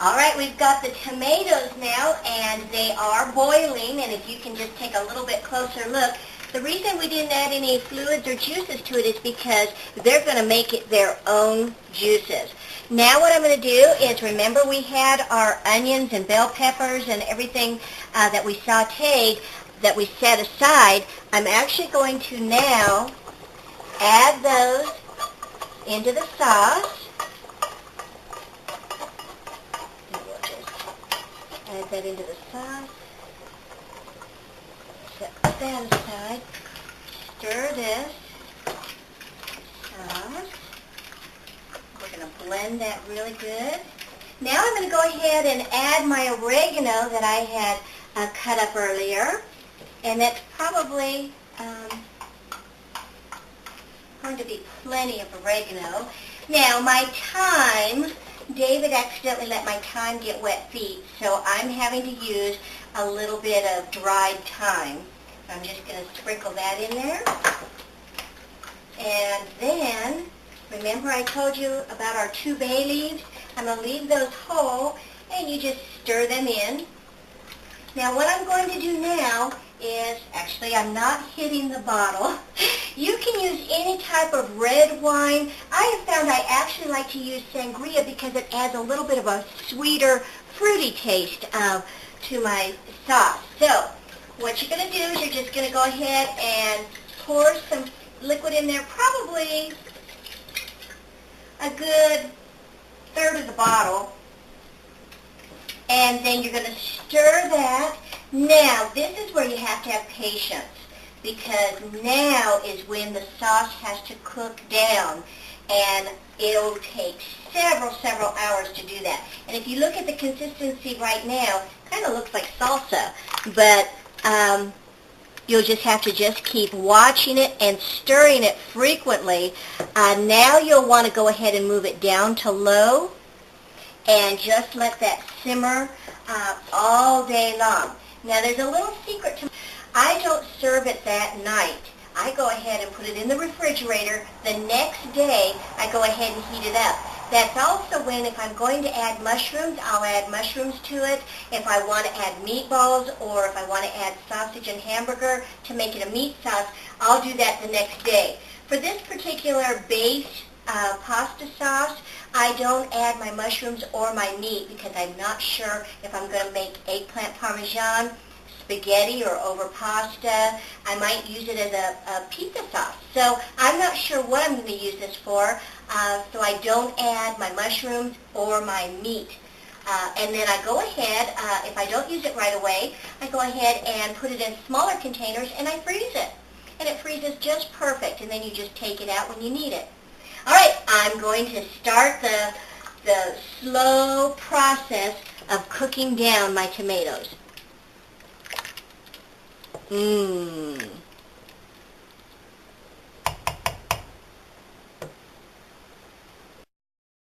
All right, we've got the tomatoes now, and they are boiling, and if you can just take a little bit closer look, the reason we didn't add any fluids or juices to it is because they're going to make it their own juices. Now what I'm going to do is, remember we had our onions and bell peppers and everything that we sauteed that we set aside. I'm actually going to now add those into the sauce. Add that into the sauce. Set that aside. Stir this sauce. We're going to blend that really good. Now I'm going to go ahead and add my oregano that I had cut up earlier. And that's probably going to be plenty of oregano. Now my thyme, David accidentally let my thyme get wet feet, so I'm having to use a little bit of dried thyme. I'm just going to sprinkle that in there. And then, remember I told you about our 2 bay leaves? I'm going to leave those whole, and you just stir them in. Now what I'm going to do now is, actually I'm not hitting the bottle. You can use any type of red wine. I have found I actually like to use sangria because it adds a little bit of a sweeter, fruity taste to my sauce. So what you're going to do is you're just going to go ahead and pour some liquid in there, probably a good third of the bottle. And then you're going to stir that. Now, this is where you have to have patience, because now is when the sauce has to cook down, and it'll take several hours to do that. And if you look at the consistency right now, it kind of looks like salsa, but you'll just have to just keep watching it and stirring it frequently. Now you'll want to go ahead and move it down to low, and just let that simmer all day long. Now there's a little secret to I don't serve it that night. I go ahead and put it in the refrigerator. The next day I go ahead and heat it up. That's also when, if I'm going to add mushrooms, I'll add mushrooms to it. If I want to add meatballs, or if I want to add sausage and hamburger to make it a meat sauce, I'll do that the next day. For this particular base pasta sauce, I don't add my mushrooms or my meat because I'm not sure if I'm going to make eggplant parmesan, spaghetti, or over pasta. I might use it as a pizza sauce. So I'm not sure what I'm going to use this for, so I don't add my mushrooms or my meat. And then I go ahead, if I don't use it right away, I go ahead and put it in smaller containers and I freeze it. And it freezes just perfect, and then you just take it out when you need it. All right, I'm going to start the slow process of cooking down my tomatoes. Mmm.